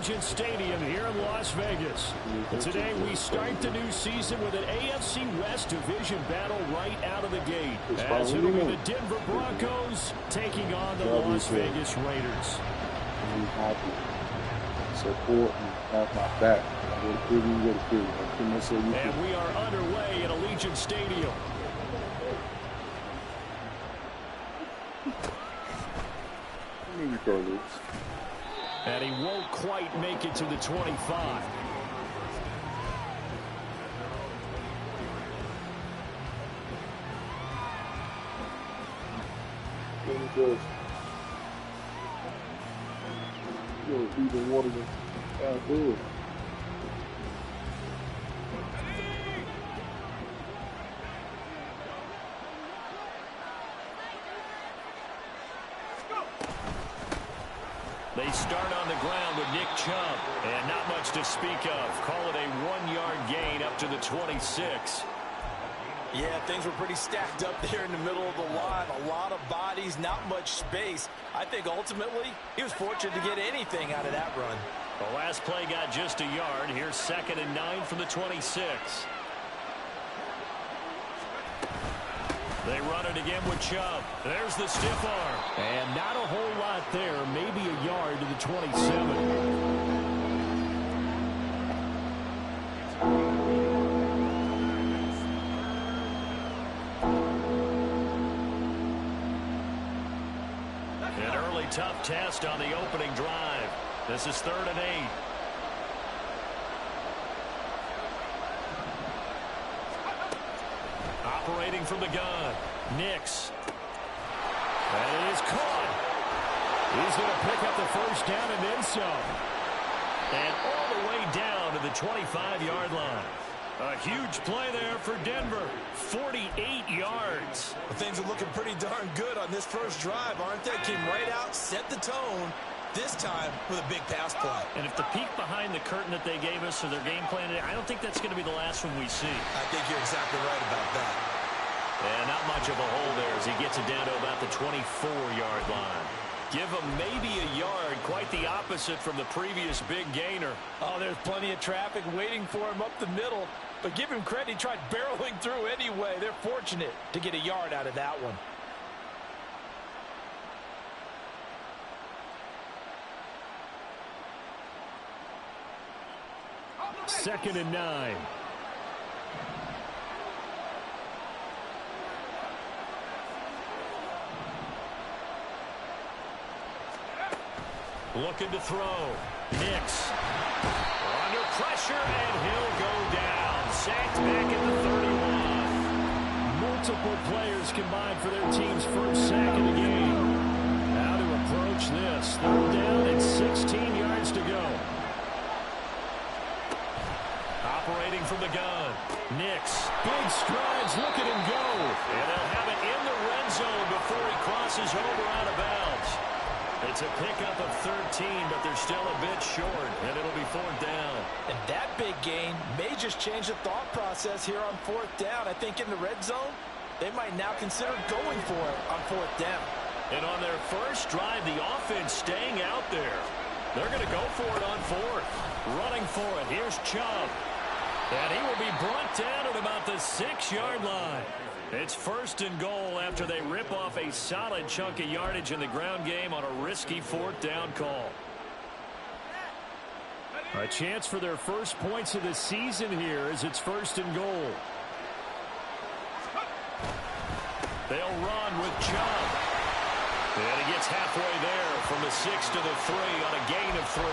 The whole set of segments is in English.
Allegiant Stadium here in Las Vegas. And today we start the new season with an AFC West division battle right out of the gate. As it'll be the Denver Broncos taking on the Las Vegas Raiders. Support and have my back. And we are underway at Allegiant Stadium. And he won't quite make it to the 25. Even water than good. They start on the ground with Nick Chubb, and not much to speak of. Call it a 1-yard gain up to the 26. Yeah, things were pretty stacked up there in the middle of the line. A lot of bodies, not much space. I think ultimately he was fortunate to get anything out of that run. The last play got just a yard. Here's 2nd and 9 from the 26. They run it again with Chubb. There's the stiff arm. And not a whole lot there. Maybe a yard to the 27. An early tough test on the opening drive. This is 3rd and 8. Operating from the gun. Nix. And it is caught. He's going to pick up the first down and then some. And all the way down to the 25-yard line. A huge play there for Denver. 48 yards. Well, things are looking pretty darn good on this first drive, aren't they? Came right out, set the tone. This time with a big pass play. And if the peek behind the curtain that they gave us or their game plan, I don't think that's going to be the last one we see. I think you're exactly right about that. And not much of a hole there as he gets it down to about the 24-yard line. Give him maybe a yard, quite the opposite from the previous big gainer. Oh, there's plenty of traffic waiting for him up the middle. But give him credit, he tried barreling through anyway. They're fortunate to get a yard out of that one. Second and 9. Looking to throw. Nix. Under pressure, and he'll go down. Sacked back at the 31. Multiple players combined for their team's first sack of the game. How to approach this. 3rd down and 16 yards to go. Operating from the gun. Nix. Big strides. Look at him go. And they'll have it in the red zone before he crosses over out of bounds. It's a pickup of 13, but they're still a bit short, and it'll be 4th down. And that big gain may just change the thought process here on 4th down. I think in the red zone, they might now consider going for it on 4th down. And on their first drive, the offense staying out there. They're going to go for it on 4th. Running for it. Here's Chubb. And he will be brought down at about the 6-yard line. It's 1st and goal after they rip off a solid chunk of yardage in the ground game on a risky 4th down call. A chance for their first points of the season here as it's 1st and goal. They'll run with Chubb. And he gets halfway there from the 6 to the 3 on a gain of 3.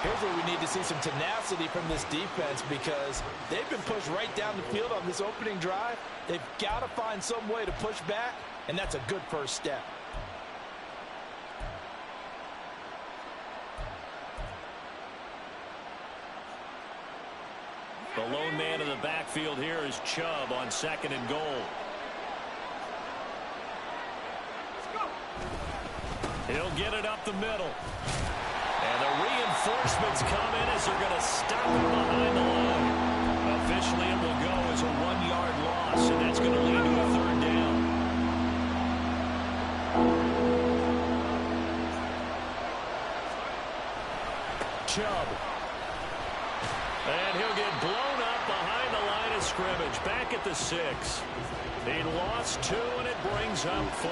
Here's where we need to see some tenacity from this defense because they've been pushed right down the field on this opening drive. They've got to find some way to push back, and that's a good first step. The lone man in the backfield here is Chubb on 2nd and goal. He'll get it up the middle. And the reinforcements come in as they're going to stop him behind the line. Officially, it will go as a 1-yard loss, and that's going to lead to a 3rd down. Chubb. And he'll get blown up behind the line of scrimmage. Back at the 6. He lost 2, and it brings up 4.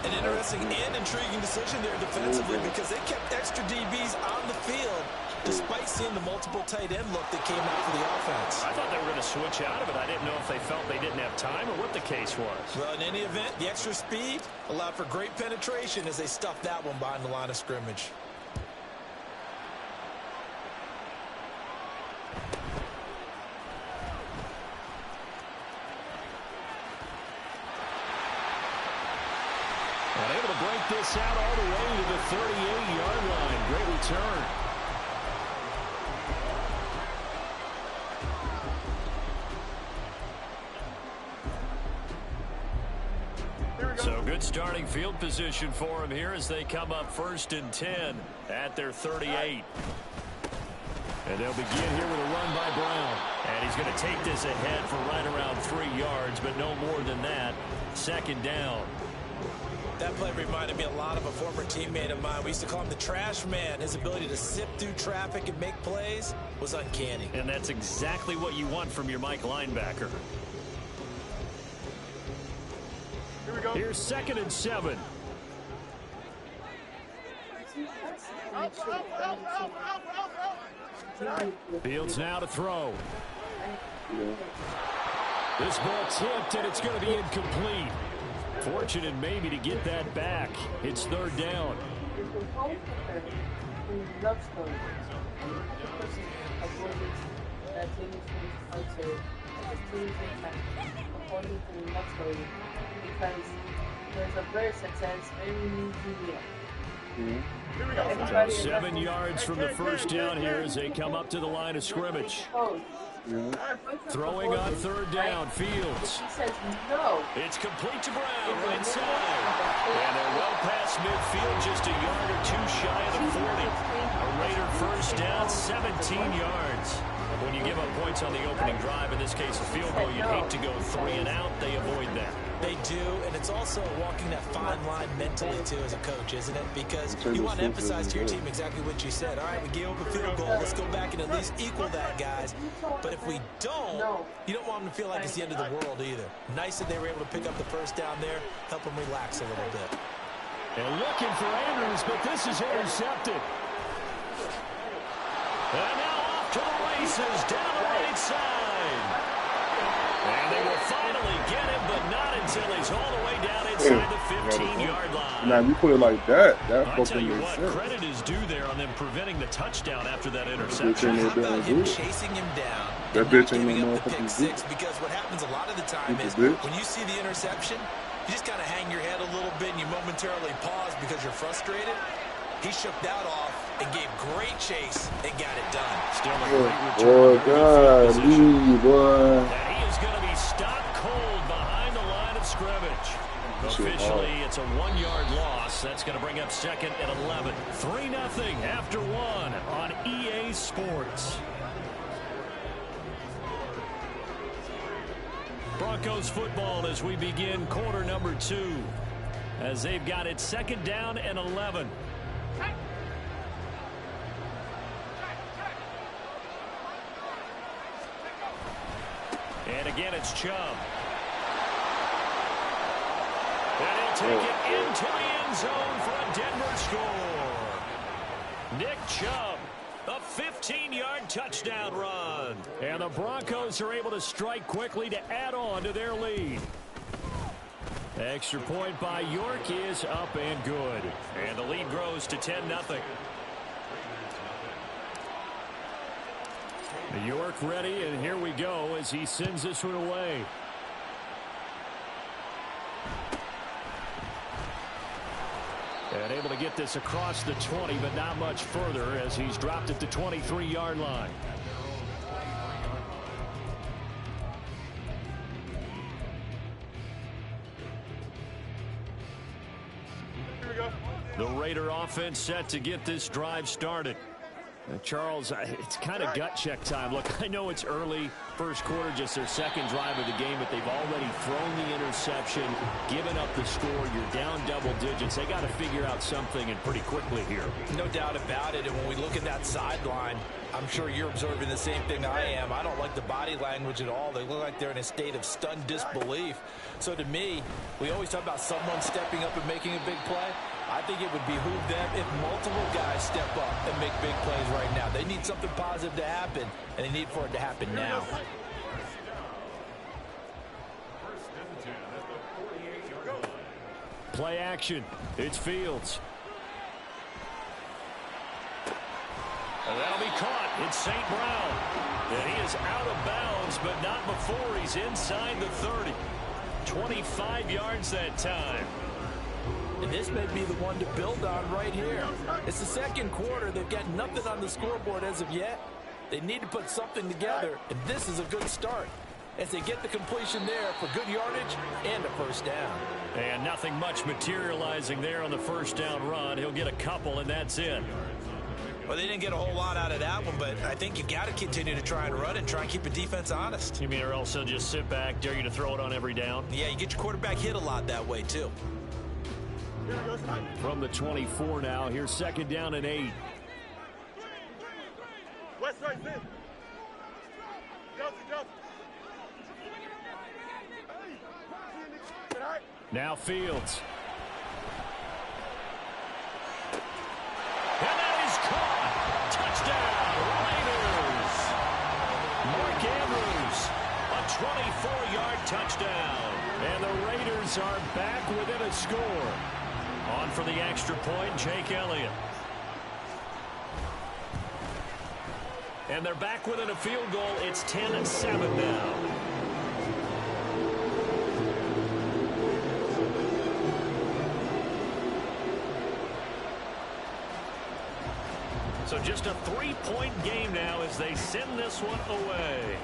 An interesting and intriguing decision there defensively because they kept extra DBs on the field despite seeing the multiple tight end look that came out for the offense. I thought they were going to switch out of it. I didn't know if they felt they didn't have time or what the case was. Well, in any event, the extra speed allowed for great penetration as they stuffed that one behind the line of scrimmage. And able to break this out all the way to the 38-yard line. Great return. So good starting field position for him here as they come up 1st and 10 at their 38. And they'll begin here with a run by Brown. And he's going to take this ahead for right around 3 yards, but no more than that. 2nd down. That play reminded me a lot of a former teammate of mine. We used to call him the trash man. His ability to sift through traffic and make plays was uncanny. And that's exactly what you want from your Mike linebacker. Here we go. Here's 2nd and 7. Fields now to throw. This ball tipped, and it's going to be incomplete. Fortunate maybe to get that back. It's 3rd down. Because there's a verse that says, So 7 yards from the 1st down here as they come up to the line of scrimmage. Throwing on 3rd down, Fields. It's complete to Brown, right side. And they're well past midfield, just a yard or 2 shy of the 40. A Raider 1st down, 17 yards. When you give up points on the opening drive, in this case a field goal, you'd hate to go 3 and out. They avoid that. They do, and it's also walking that fine line mentally, too, as a coach, isn't it? Because you want to emphasize to your team exactly what you said. All right, we gave up a field goal. Let's go back and at least equal that, guys. But if we don't, you don't want them to feel like it's the end of the world either. Nice that they were able to pick up the 1st down there, help them relax a little bit. And looking for Andrews, but this is intercepted. And now off to the races, down the right side. And they will finally get him, but not until he's all the way down inside the 15-yard line. Now, you put it like that, I'll tell you what, credit is due there on them preventing the touchdown after that interception. How about him chasing him down and not giving up the pick 6? Because what happens a lot of the time is when you see the interception, you just kind of hang your head a little bit and you momentarily pause because you're frustrated. He shook that off and gave great chase and got it done. Still a great return. Boy. And he is going to be stopped cold behind the line of scrimmage. Officially, it's a 1-yard loss. That's going to bring up 2nd and 11. 3-0 after 1 on EA Sports. Broncos football as we begin quarter number 2. As they've got it 2nd down and 11. And again, it's Chubb. And he'll take it into the end zone for a Denver score. Nick Chubb, a 15-yard touchdown run. And the Broncos are able to strike quickly to add on to their lead. Extra point by York is up and good. And the lead grows to 10-0. York ready, and here we go as he sends this one away. And able to get this across the 20, but not much further as he's dropped at the 23-yard line. Here we go. The Raider offense set to get this drive started. Charles, it's kind of gut check time. Look, I know it's early, first quarter, just their second drive of the game, but they've already thrown the interception, given up the score. You're down double digits. They got to figure out something, and pretty quickly here. No doubt about it. And when we look at that sideline, I'm sure you're observing the same thing I am. I don't like the body language at all. They look like they're in a state of stunned disbelief. So to me, we always talk about someone stepping up and making a big play. I think it would behoove them if multiple guys step up and make big plays right now. They need something positive to happen, and they need for it to happen now. Play action. It's Fields. And that'll be caught. It's St. Brown. And he is out of bounds, but not before he's inside the 30. 25 yards that time. And this may be the one to build on right here. It's the second quarter. They've got nothing on the scoreboard as of yet. They need to put something together, and this is a good start as they get the completion there for good yardage and a first down. And nothing much materializing there on the first down run. He'll get a couple, and that's it. Well, they didn't get a whole lot out of that one, but I think you got to continue to try and run and try and keep the defense honest. You mean or else they'll just sit back, dare you to throw it on every down? Yeah, you get your quarterback hit a lot that way, too. From the 24 now, here's second down and 8. Now Fields. And that is caught. Touchdown, Raiders. Mark Andrews, a 24-yard touchdown. And the Raiders are back within a score. On for the extra point, Jake Elliott. And they're back within a field goal. It's 10-7 now. So just a 3-point game now as they send this one away.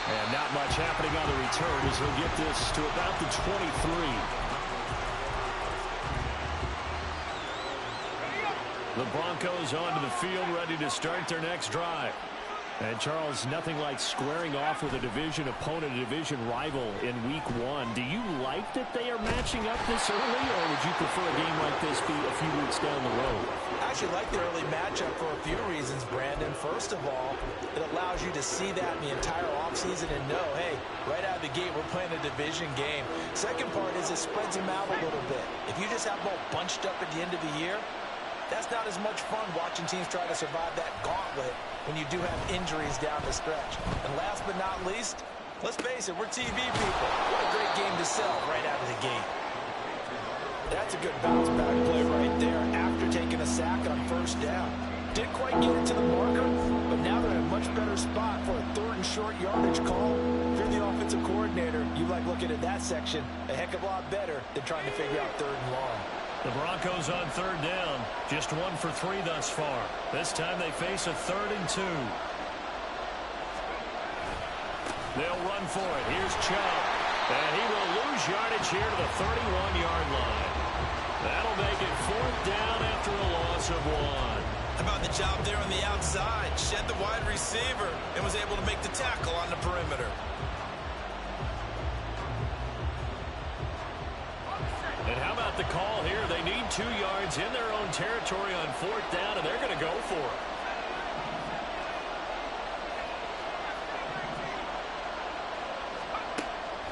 And not much happening on the return as he'll get this to about the 23. The Broncos onto the field, ready to start their next drive. And, Charles, nothing like squaring off with a division opponent, a division rival in Week 1. Do you like that they are matching up this early, or would you prefer a game like this be a few weeks down the road? I actually like the early matchup for a few reasons, Brandon. First of all, it allows you to see that in the entire offseason and know, hey, right out of the gate, we're playing a division game. Second part is it spreads them out a little bit. If you just have them all bunched up at the end of the year, that's not as much fun watching teams try to survive that gauntlet when you do have injuries down the stretch. And last but not least, let's face it, we're TV people. What a great game to sell right out of the gate. That's a good bounce back play right there after taking a sack on first down. Didn't quite get it to the marker, but now they're in a much better spot for a third and short yardage call. If you're the offensive coordinator, you like looking at that section a heck of a lot better than trying to figure out third and long. The Broncos on third down, just 1 for 3 thus far. This time they face a 3rd and 2. They'll run for it. Here's Chubb. And he will lose yardage here to the 31-yard line. That'll make it 4th down after a loss of 1. How about the job there on the outside? Shed the wide receiver and was able to make the tackle on the perimeter. And how about the call here? They need 2 yards in their own territory on 4th down, and they're going to go for it.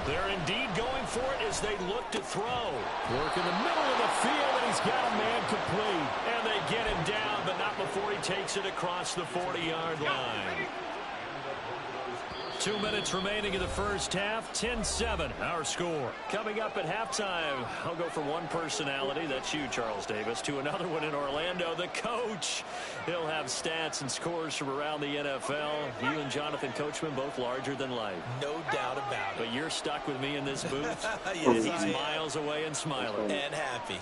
They're indeed going for it as they look to throw. Work in the middle of the field, and he's got a man complete. And they get him down, but not before he takes it across the 40-yard line. 2 minutes remaining in the first half. 10-7, our score. Coming up at halftime, I'll go from one personality, that's you, Charles Davis, to another one in Orlando, the coach. He'll have stats and scores from around the NFL. You and Jonathan Coachman, both larger than life. No doubt about it. But you're stuck with me in this booth. Yes, he's miles away and smiling. And happy.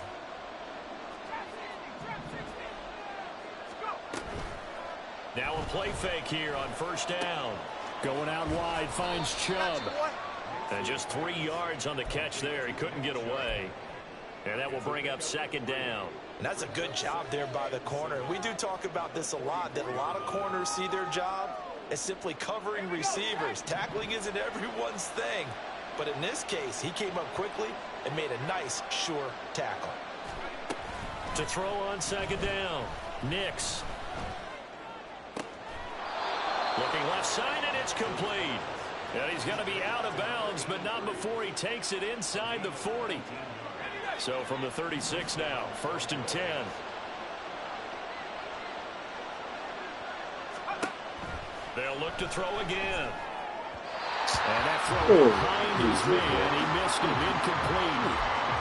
Now a play fake here on first down. Going out wide, finds Chubb. And just 3 yards on the catch there. He couldn't get away. And that will bring up second down. And that's a good job there by the corner. We do talk about this a lot, that a lot of corners see their job as simply covering receivers. Tackling isn't everyone's thing. But in this case, he came up quickly and made a nice, sure tackle. To throw on second down, Nix. Looking left side, and it's complete. And he's going to be out of bounds, but not before he takes it inside the 40. So from the 36 now, 1st and 10. They'll look to throw again. And that throw behind his man, he missed him, incomplete.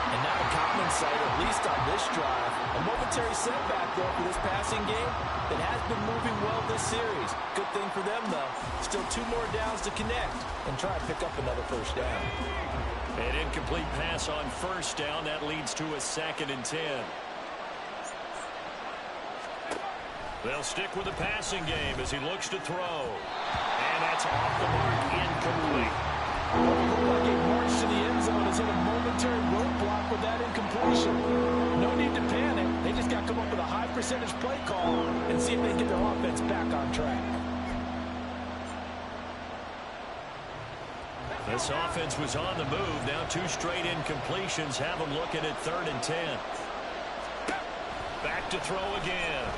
And now a common sight, at least on this drive. A momentary setback, though, for this passing game that has been moving well this series. Good thing for them, though. Still 2 more downs to connect and try and pick up another first down. An incomplete pass on first down. That leads to a 2nd and 10. They'll stick with the passing game as he looks to throw. And that's off the mark, incomplete. Like a march to the end zone is in a momentary roadblock with that incompletion. No need to panic. They just got to come up with a high percentage play call and see if they can get their offense back on track. This offense was on the move. Now 2 straight incompletions have them looking at 3rd and 10. Back to throw again.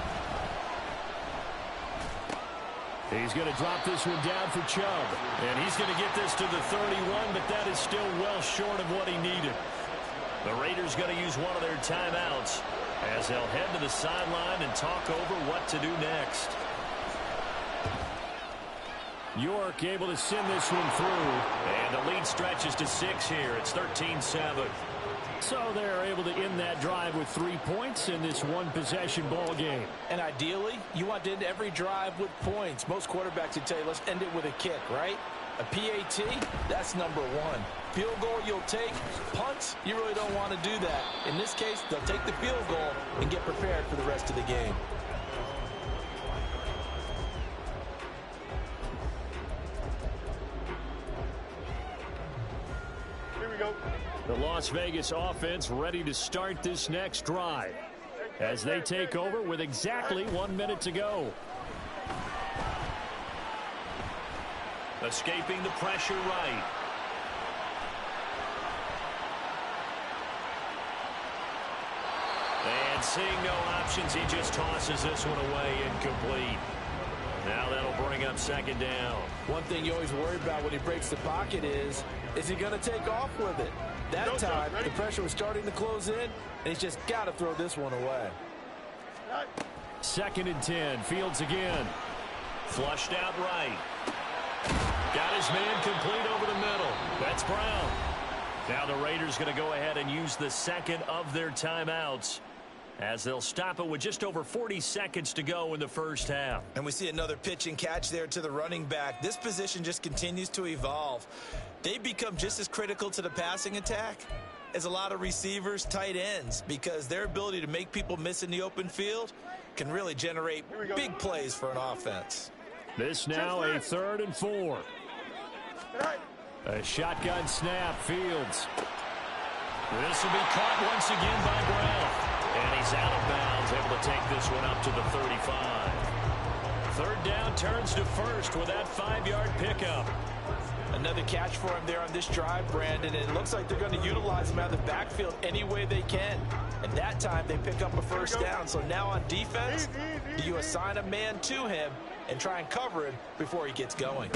He's going to drop this one down for Chubb. And he's going to get this to the 31, but that is still well short of what he needed. The Raiders going to use one of their timeouts as they'll head to the sideline and talk over what to do next. York able to send this one through. And the lead stretches to 6 here. It's 13-7. So they're able to end that drive with 3 points in this one-possession ball game. And ideally, you want to end every drive with points. Most quarterbacks would tell you, let's end it with a kick, right? A PAT, that's number 1. Field goal you'll take. Punts, you really don't want to do that. In this case, they'll take the field goal and get prepared for the rest of the game. The Las Vegas offense ready to start this next drive as they take over with exactly 1 minute to go. Escaping the pressure right. And seeing no options, he just tosses this one away, incomplete. Now that'll bring up 2nd down. One thing you always worry about when he breaks the pocket is he going to take off with it? That time, the pressure was starting to close in, and he's just got to throw this one away. 2nd and 10. Fields again. Flushed out right. Got his man complete over the middle. That's Brown. Now the Raiders going to go ahead and use the 2nd of their timeouts as they'll stop it with just over 40 seconds to go in the first half. And we see another pitch and catch there to the running back. This position just continues to evolve. They become just as critical to the passing attack as a lot of receivers, tight ends, because their ability to make people miss in the open field can really generate big plays for an offense. This now a 3rd and 4. A shotgun snap, Fields. This will be caught once again by Brown. And he's out of bounds, able to take this one up to the 35. 3rd down turns to 1st with that 5-yard pickup. Another catch for him there on this drive, Brandon. And it looks like they're going to utilize him out of the backfield any way they can. And that time they pick up a first down. So now on defense, do you assign a man to him and try and cover him before he gets going?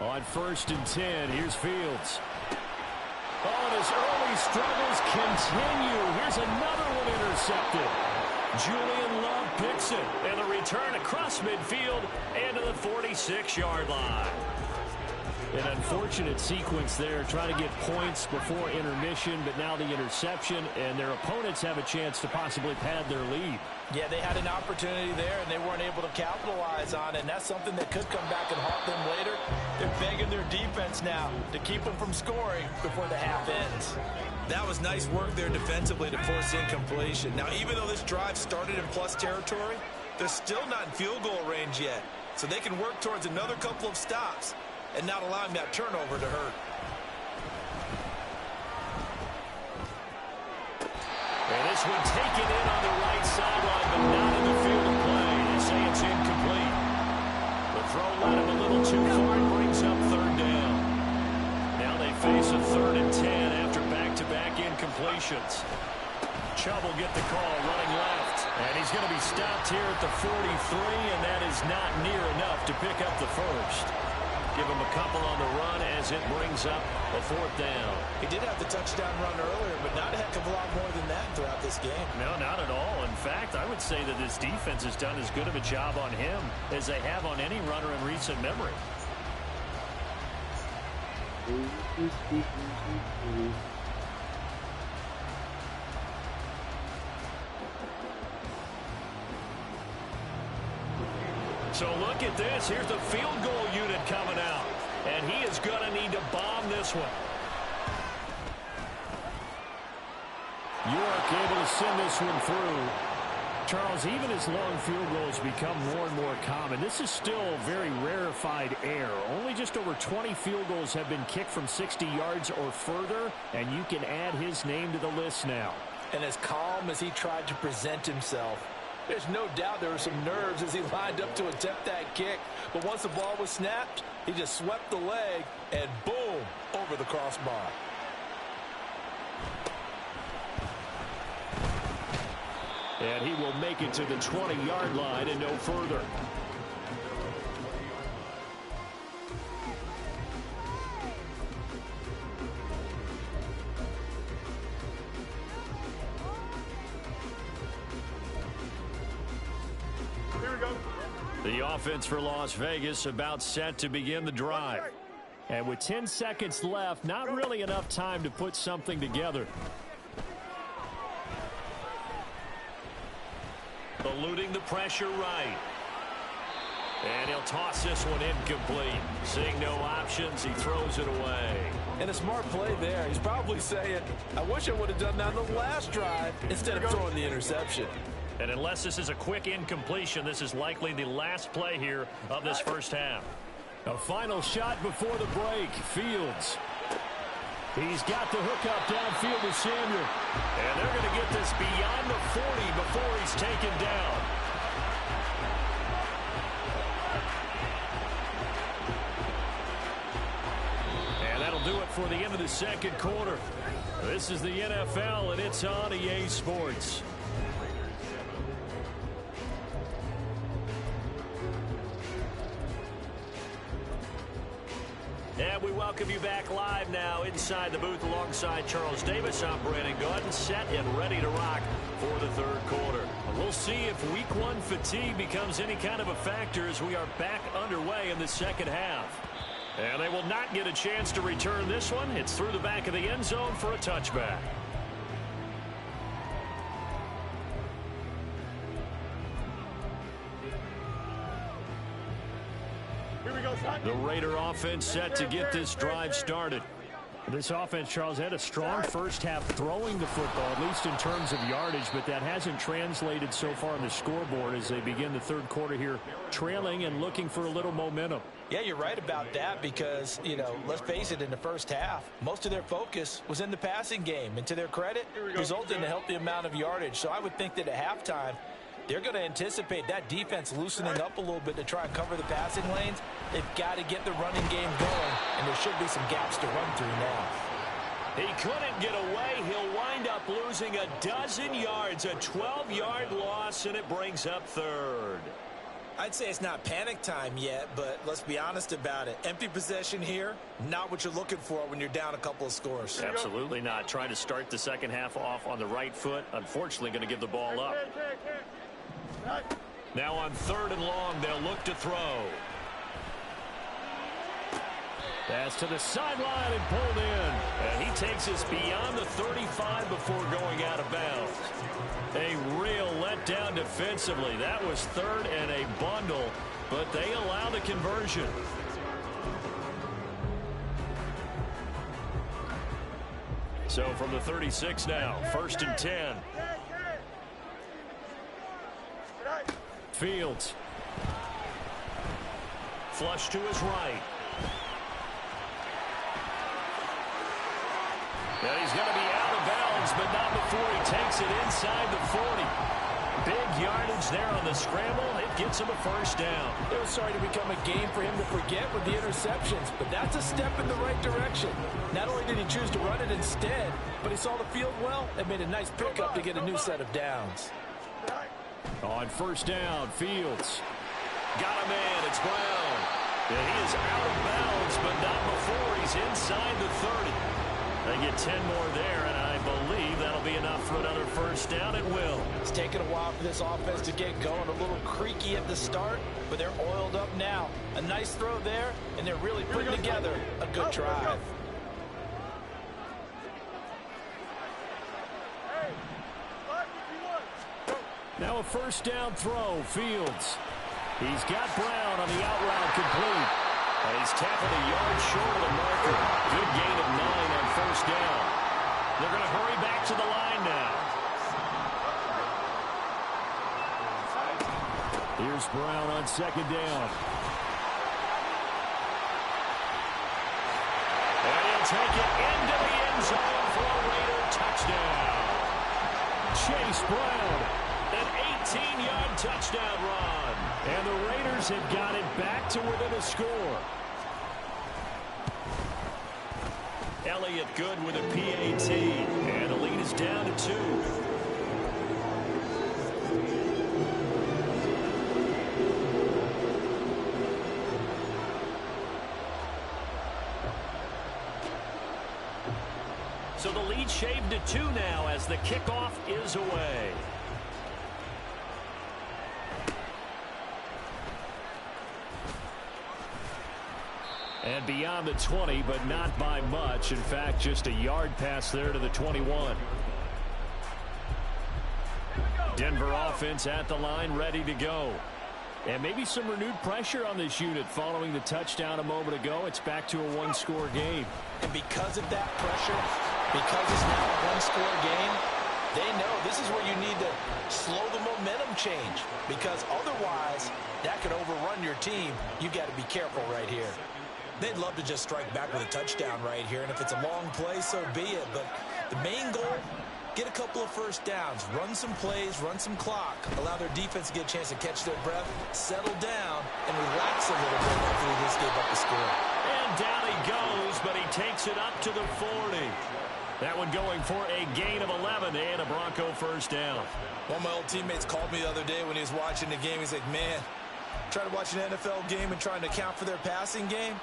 On 1st and 10, here's Fields. Oh, and his early struggles continue. Here's another one intercepted. Julian Love picks it. And the return across midfield and to the 46-yard line. An unfortunate sequence there, trying to get points before intermission, but now the interception, and their opponents have a chance to possibly pad their lead. Yeah, they had an opportunity there, and they weren't able to capitalize on it, and that's something that could come back and haunt them later. They're begging their defense now to keep them from scoring before the half ends. That was nice work there defensively to force incompletion. Now, even though this drive started in plus territory, they're still not in field goal range yet, so they can work towards another couple of stops and not allowing that turnover to hurt. this one taken in on the right sideline, but not in the field of play. They say it's incomplete. The throw led him a little too far and brings up third down. Now they face a 3rd and 10 after back-to-back incompletions. Chubb will get the call running left. And he's going to be stopped here at the 43, and that is not near enough to pick up the first. Give him a couple on the run as it brings up a 4th down. He did have the touchdown run earlier, but not a heck of a lot more than that throughout this game. No, not at all. In fact, I would say that this defense has done as good of a job on him as they have on any runner in recent memory. So look at this. Here's the field goal unit coming out. And he is going to need to bomb this one. York able to send this one through. Charles, even as long field goals become more and more common, this is still very rarefied air. Only just over 20 field goals have been kicked from 60 yards or further, and you can add his name to the list now. And as calm as he tried to present himself, there's no doubt there were some nerves as he lined up to attempt that kick. But once the ball was snapped, he just swept the leg and boom, over the crossbar. And he will make it to the 20-yard line and no further. The offense for Las Vegas about set to begin the drive. And with 10 seconds left, not really enough time to put something together. Eluding the pressure right. And he'll toss this one incomplete. Seeing no options, he throws it away. And a smart play there. He's probably saying, I wish I would have done that on the last drive instead of throwing the interception. And unless this is a quick incompletion, this is likely the last play here of this first half. A final shot before the break. Fields. He's got the hook up downfield to Samuel. And they're going to get this beyond the 40 before he's taken down. And that'll do it for the end of the second quarter. This is the NFL, and it's on EA Sports. And we welcome you back live now inside the booth alongside Charles Davis. I'm Brandon Gunn, set and ready to rock for the third quarter. We'll see if week one fatigue becomes any kind of a factor as we are back underway in the second half. And they will not get a chance to return this one. It's through the back of the end zone for a touchback. The Raider offense set to get this drive started. This offense, Charles, had a strong first half throwing the football, at least in terms of yardage, but that hasn't translated so far on the scoreboard as they begin the third quarter here, trailing and looking for a little momentum. Yeah, you're right about that because, you know, let's face it, in the first half, most of their focus was in the passing game. And to their credit, resulted in a healthy amount of yardage. So I would think that at halftime, they're going to anticipate that defense loosening up a little bit to try and cover the passing lanes. They've got to get the running game going, and there should be some gaps to run through now. He couldn't get away. He'll wind up losing a dozen yards, a 12-yard loss, and it brings up third. I'd say it's not panic time yet, but let's be honest about it. Empty possession here, not what you're looking for when you're down a couple of scores. Absolutely not. Trying to start the second half off on the right foot. Unfortunately, going to give the ball up. Now on third and long, they'll look to throw. Pass to the sideline and pulled in. And he takes us beyond the 35 before going out of bounds. A real letdown defensively. That was third and a bundle, but they allow the conversion. So from the 36 now, 1st and 10. Fields. Flush to his right. And he's going to be out of bounds, but not before he takes it inside the 40. Big yardage there on the scramble. It gets him a first down. It was starting to become a game for him to forget with the interceptions, but that's a step in the right direction. Not only did he choose to run it instead, but he saw the field well and made a nice pickup to get a new set of downs. On first down, Fields. Got a man, it's Brown. And he is out of bounds, but not before he's inside the 30. They get 10 more there, and I believe that'll be enough for another first down. It will. It's taken a while for this offense to get going. A little creaky at the start, but they're oiled up now. A nice throw there, and they're really putting together a good drive. Now a first down throw, Fields. He's got Brown on the out route complete. And he's tackled a yard short of the marker. Good gain of 9 on first down. They're going to hurry back to the line now. Here's Brown on second down. And he'll take it into the end zone for a Raider touchdown. Chase Brown, an 18-yard touchdown run. And the Raiders have got it back to within a score. Elliott good with a PAT. And the lead is down to 2. So the lead shaved to 2 now as the kickoff is away. And beyond the 20, but not by much. In fact, just a yard pass there to the 21. Denver offense at the line, ready to go. And maybe some renewed pressure on this unit following the touchdown a moment ago. It's back to a one-score game. And because of that pressure, because it's now a one-score game, they know this is where you need to slow the momentum change. Because otherwise, that could overrun your team. You've got to be careful right here. They'd love to just strike back with a touchdown right here, and if it's a long play, so be it. But the main goal, get a couple of first downs, run some plays, run some clock, allow their defense to get a chance to catch their breath, settle down, and relax a little bit after they just gave up the score. And down he goes, but he takes it up to the 40. That one going for a gain of 11 and a Bronco first down. One of my old teammates called me the other day when he was watching the game. He's like, man, trying to watch an NFL game and trying to account for their passing game?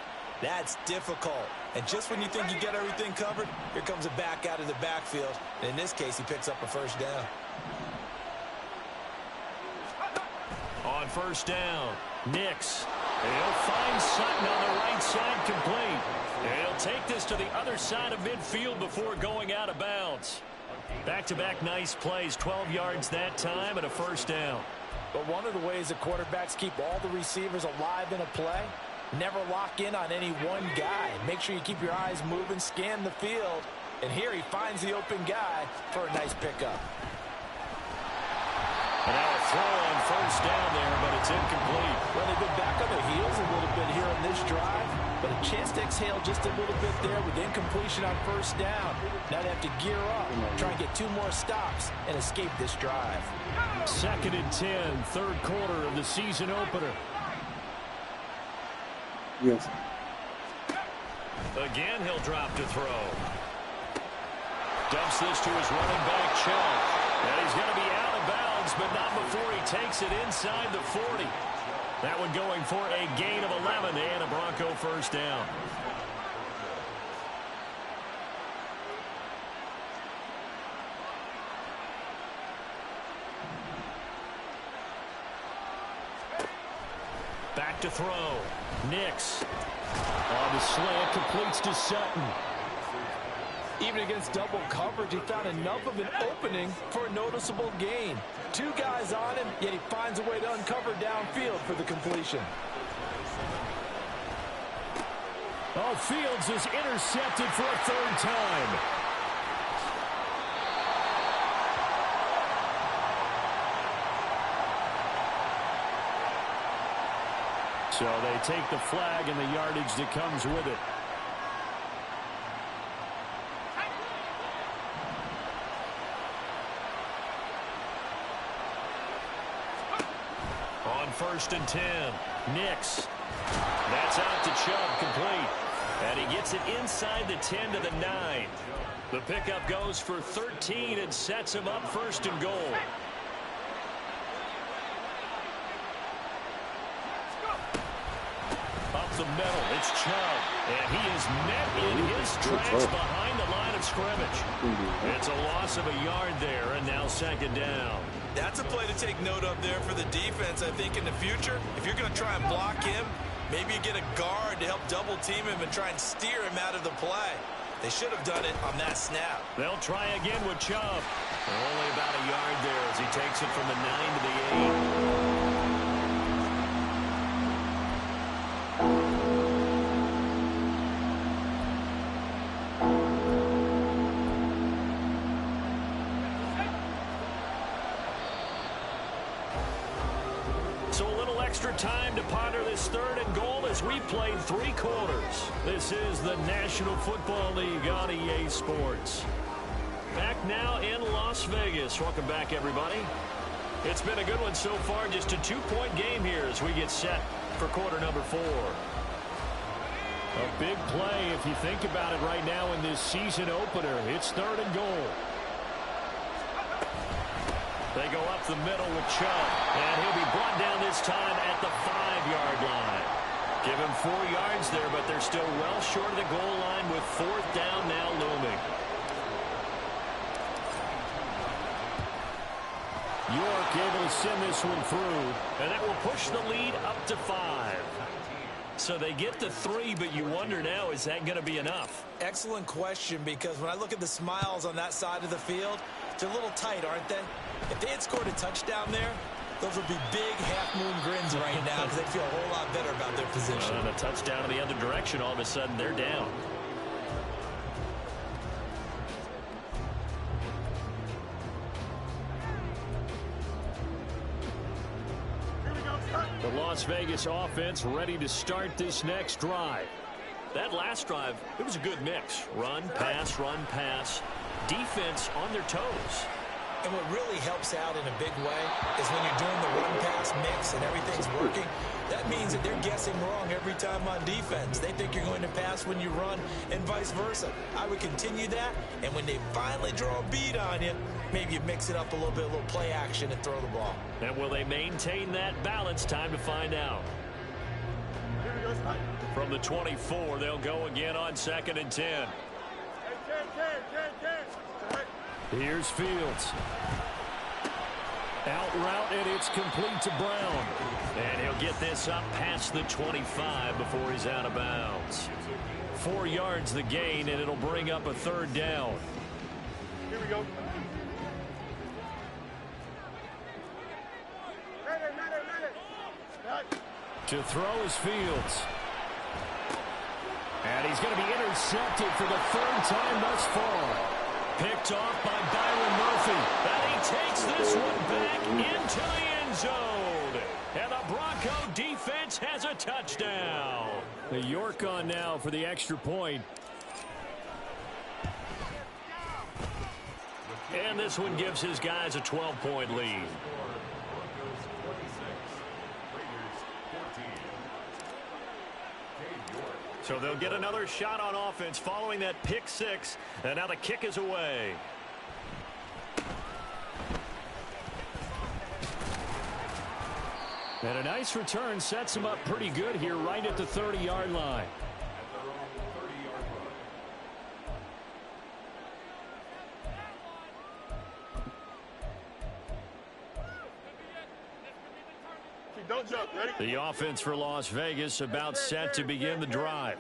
That's difficult. And just when you think you get everything covered, here comes a back out of the backfield. And in this case, he picks up a first down. On first down, Nix. And he'll find Sutton on the right side complete. And he'll take this to the other side of midfield before going out of bounds. Back-to-back nice plays, 12 yards that time and a first down. But one of the ways that quarterbacks keep all the receivers alive in a play, never lock in on any one guy. Make sure you keep your eyes moving, scan the field. And here he finds the open guy for a nice pickup. And now a throw on first down there, but it's incomplete. Well, they've been back on their heels a little bit here on this drive, but a chance to exhale just a little bit there with incompletion on first down. Now they have to gear up, try and get 2 more stops, and escape this drive. 2nd and 10, third quarter of the season opener. Yes. Again, he'll drop to throw. Dumps this to his running back, Chubb. And he's going to be out of bounds, but not before he takes it inside the 40. That one going for a gain of 11 and a Bronco first down. Back to throw. Nix. On the slant, completes to Sutton. Even against double coverage, he found enough of an opening for a noticeable gain. 2 guys on him, yet he finds a way to uncover downfield for the completion. Oh, Fields is intercepted for a 3rd time. So they take the flag and the yardage that comes with it. On 1st and 10, Nix. That's out to Chubb, complete. And he gets it inside the 10 to the 9. The pickup goes for 13 and sets him up 1st and goal. Up the middle, it's Chubb. And he is met in his tracks behind the line of scrimmage. It's a loss of a yard there, and now 2nd down. That's a play to take note of there for the defense. I think in the future, if you're going to try and block him, maybe you get a guard to help double team him and try and steer him out of the play. They should have done it on that snap. They'll try again with Chubb. Only about a yard there as he takes it from the 9 to the 8. Extra time to ponder this 3rd and goal as we played 3 quarters. This is the National Football League on EA Sports. Back now in Las Vegas. Welcome back, everybody. It's been a good one so far. Just a 2-point game here as we get set for quarter number 4. A big play if you think about it right now in this season opener. It's 3rd and goal. They go up the middle with Chubb, and he'll be brought down this time at the 5-yard line. Give him 4 yards there, but they're still well short of the goal line with 4th down now looming. York able to send this one through, and that will push the lead up to 5. So they get the 3, but you wonder now, is that going to be enough? Excellent question, because when I look at the smiles on that side of the field, they're a little tight, aren't they? If they had scored a touchdown there, those would be big half-moon grins right now because they'd feel a whole lot better about their position. And a touchdown in the other direction, all of a sudden they're down. The Las Vegas offense ready to start this next drive. That last drive, it was a good mix. Run, pass, defense on their toes. And what really helps out in a big way is when you're doing the run-pass mix and everything's working, that means that they're guessing wrong every time on defense. They think you're going to pass when you run and vice versa. I would continue that, and when they finally draw a beat on you, maybe you mix it up a little bit, a little play action and throw the ball. And will they maintain that balance? Time to find out. From the 24, they'll go again on 2nd and 10. Here's Fields. Out route, and it's complete to Brown. And he'll get this up past the 25 before he's out of bounds. 4 yards the gain, and it'll bring up a 3rd down. Here we go. To throw is Fields. And he's going to be intercepted for the 3rd time thus far. Picked off by Byron Murphy. And he takes this one back into the end zone. And the Bronco defense has a touchdown. The York on now for the extra point. And this one gives his guys a 12-point lead. So they'll get another shot on offense following that pick 6. And now the kick is away. And a nice return sets him up pretty good here right at the 30-yard line. Don't jump. Ready? The offense for Las Vegas about set to begin the drive.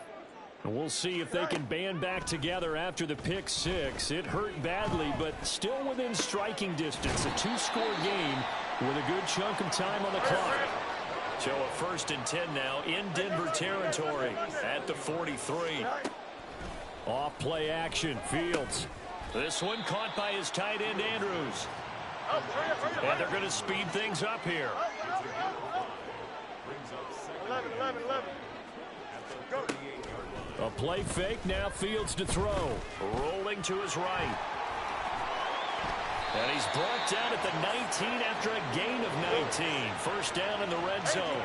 And we'll see if they can band back together after the pick 6. It hurt badly, but still within striking distance. A 2-score game with a good chunk of time on the clock. So a 1st and 10 now in Denver territory at the 43. Off play action, Fields. This one caught by his tight end, Andrews. And they're going to speed things up here. 11. Go. A play fake, now Fields to throw. Rolling to his right. And he's brought down at the 19 after a gain of 19. First down in the red zone.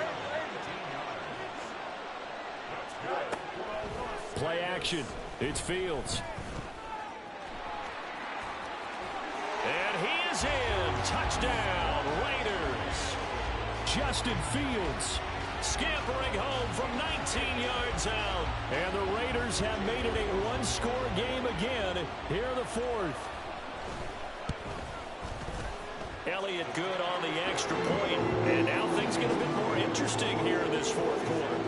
Play action. It's Fields. And he is in. Touchdown, Raiders. Justin Fields scampering home from 19 yards out. And the Raiders have made it a one-score game again here in the fourth. Elliott good on the extra point. And now things get a bit more interesting here in this fourth quarter.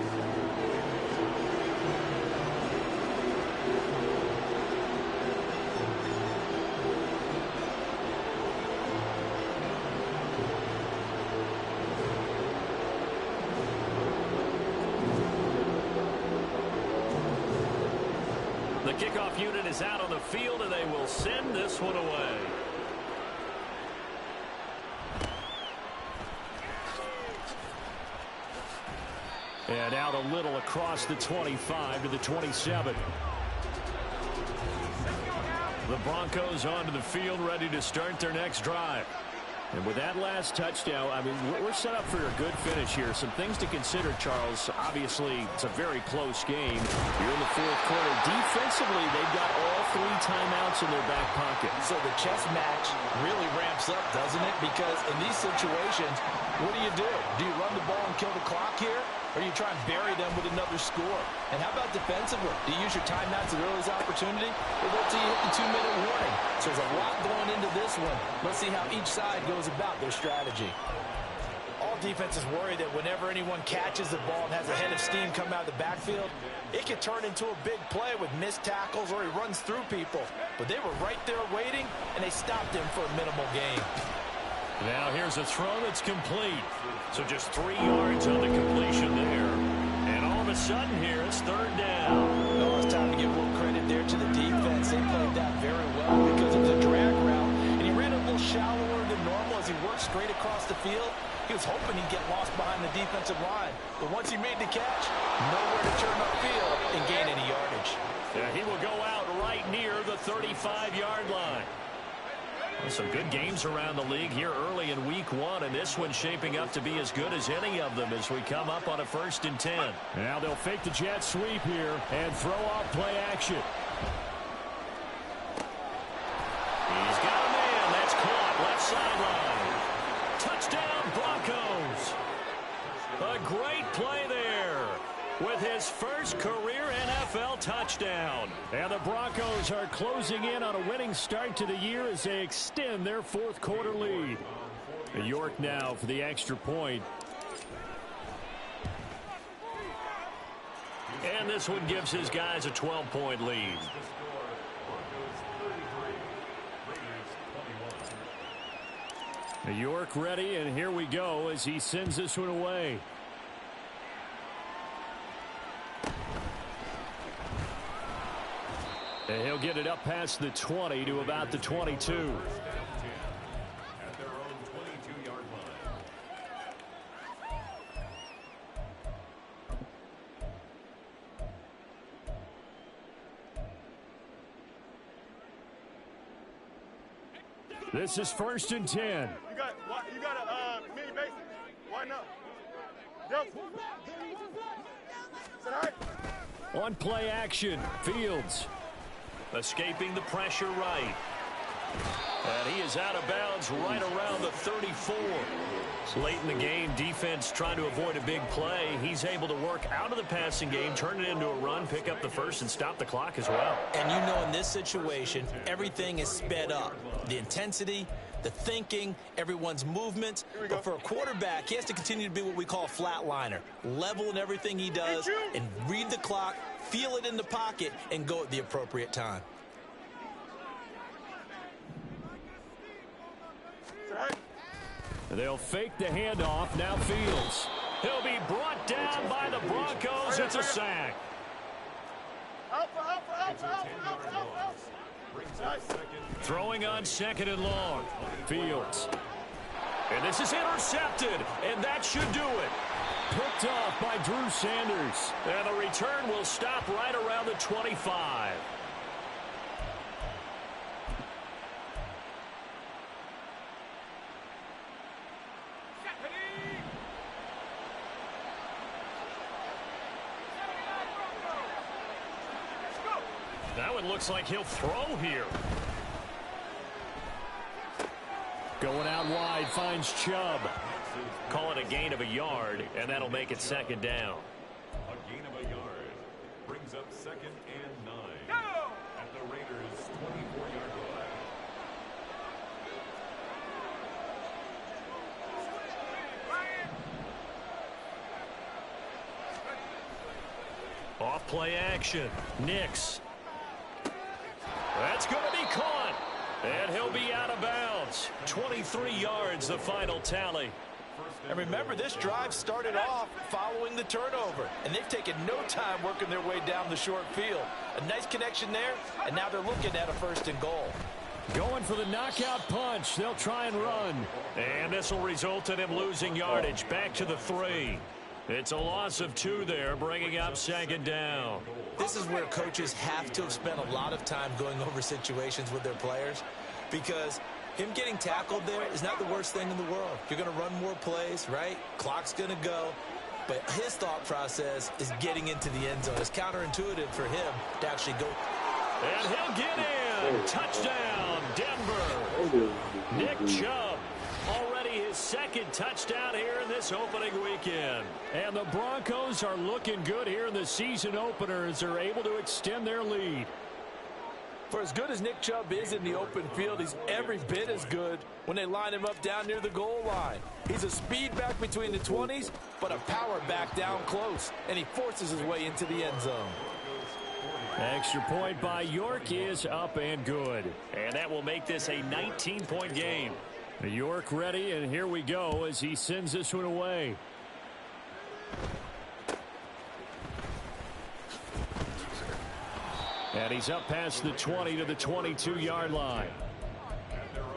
The kickoff unit is out on the field, and they will send this one away. And out a little across the 25 to the 27. The Broncos onto the field, ready to start their next drive. And with that last touchdown, I mean, we're set up for a good finish here. Some things to consider, Charles. Obviously, it's a very close game here in the fourth quarter. Defensively, they've got all 3 timeouts in their back pocket. So the chess match really ramps up, doesn't it? Because in these situations, what do? Do you run the ball and kill the clock here? Or do you try and bury them with another score? And how about defensively? Do you use your timeouts at earliest opportunity? Or wait till you hit the 2-minute warning? So there's a lot going into this one. Let's see how each side goes about their strategy. All defenses worry that whenever anyone catches the ball and has a head of steam come out of the backfield, it can turn into a big play with missed tackles or he runs through people. But they were right there waiting, and they stopped him for a minimal gain. Now here's a throw that's complete. So just 3 yards on the completion there. And all of a sudden here, it's third down. No, it's time to give a little credit there to the defense. They played that very well because it was a drag route. And he ran a little shallower than normal as he worked straight across the field. He was hoping he'd get lost behind the defensive line. But once he made the catch, nowhere to turn upfield and gain any yardage. Yeah, he will go out right near the 35-yard line. Well, some good games around the league here early in week 1, and this one's shaping up to be as good as any of them as we come up on a 1st and 10. Now they'll fake the jet sweep here and throw off play action. He's got a man. That's caught left sideline. Touchdown, Broncos. A great play there with his first career NFL touchdown. And the Broncos are closing in on a winning start to the year as they extend their fourth quarter lead. York now for the extra point. And this one gives his guys a 12-point lead. York ready, and here we go as he sends this one away. And he'll get it up past the 20 to about the 22. At their own 22-yard line. This is 1st and 10. You got a mini basic. Why not? Delta. Is that all right? On play action, Fields. Escaping the pressure right. And he is out of bounds right around the 34. Late in the game, defense trying to avoid a big play. He's able to work out of the passing game, turn it into a run, pick up the first, and stop the clock as well. And you know in this situation, everything is sped up. The intensity, the thinking, everyone's movements. But for a quarterback, he has to continue to be what we call a flatliner. Level in everything he does and read the clock, feel it in the pocket, and go at the appropriate time. They'll fake the handoff. Now Fields. He'll be brought down by the Broncos. It's a sack. Throwing on 2nd and long. Fields. And this is intercepted. And that should do it. Picked off by Drew Sanders. And the return will stop right around the 25. That one looks like he'll throw here. Going out wide, finds Chubb. Call it a gain of a yard, and that'll make it second down. A gain of a yard brings up 2nd and 9 at the Raiders' 24-yard line. Off play action. Nix. That's going to be caught. And he'll be out of bounds. 23 yards, the final tally. And remember, this drive started off following the turnover. And they've taken no time working their way down the short field. A nice connection there, and now they're looking at a 1st and goal. Going for the knockout punch. They'll try and run. And this will result in him losing yardage. Back to the 3. It's a loss of 2 there, bringing up 2nd down. This is where coaches have to have spent a lot of time going over situations with their players, because him getting tackled there is not the worst thing in the world. You're going to run more plays, right? Clock's going to go. But his thought process is getting into the end zone. It's counterintuitive for him to actually go. And he'll get in. Touchdown, Denver. Nick Chubb. Already his 2nd touchdown here in this opening weekend. And the Broncos are looking good here in the season opener as they're able to extend their lead. For as good as Nick Chubb is in the open field, he's every bit as good when they line him up down near the goal line. He's a speed back between the 20s, but a power back down close, and he forces his way into the end zone. Extra point by York is up and good. And that will make this a 19-point game. York ready, and here we go as he sends this one away. And he's up past the 20 to the 22-yard line. At their own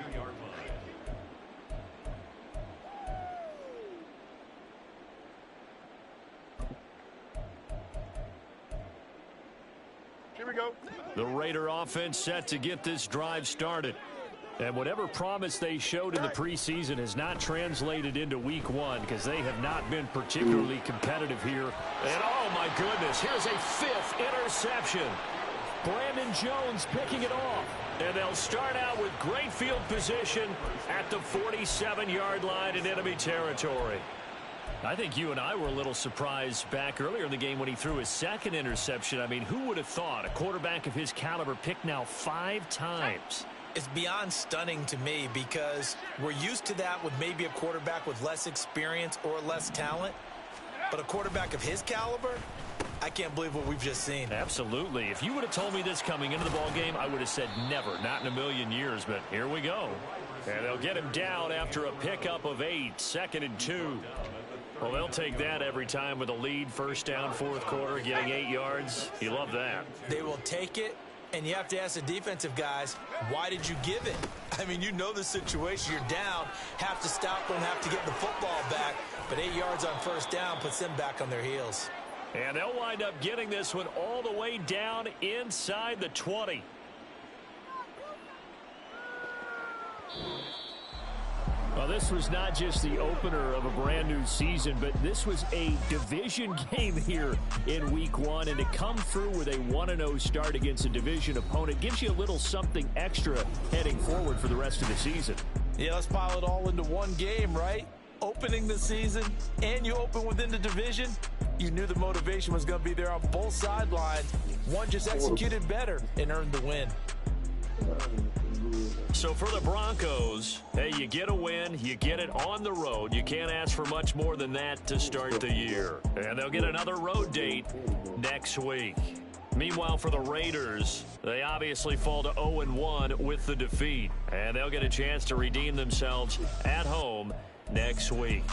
22-yard line. Here we go. The Raider offense set to get this drive started. And whatever promise they showed in the preseason has not translated into week 1 because they have not been particularly competitive here. And oh my goodness, here's a 5th interception. Brandon Jones picking it off. And they'll start out with great field position at the 47-yard line in enemy territory. I think you and I were a little surprised back earlier in the game when he threw his 2nd interception. I mean, who would have thought a quarterback of his caliber picked now 5 times? It's beyond stunning to me because we're used to that with maybe a quarterback with less experience or less talent. But a quarterback of his caliber, I can't believe what we've just seen. Absolutely. If you would have told me this coming into the ball game, I would have said never, not in a million years. But here we go. And they'll get him down after a pickup of 8, 2nd and 2. Well, they'll take that every time with a lead, 1st down, 4th quarter, getting 8 yards. You love that. They will take it. And you have to ask the defensive guys, why did you give it? I mean, you know the situation. You're down, have to stop them, have to get the football back. But 8 yards on 1st down puts them back on their heels. And they'll wind up getting this one all the way down inside the 20. Well, this was not just the opener of a brand new season, but this was a division game here in week 1. And to come through with a 1-0 start against a division opponent gives you a little something extra heading forward for the rest of the season. Yeah, let's pile it all into one game, right? Opening the season, and you open within the division. You knew the motivation was going to be there on both sidelines. One just executed better and earned the win. So for the Broncos, hey, you get a win, you get it on the road. You can't ask for much more than that to start the year. And they'll get another road date next week. Meanwhile, for the Raiders, they obviously fall to 0-1 with the defeat. And they'll get a chance to redeem themselves at home next week.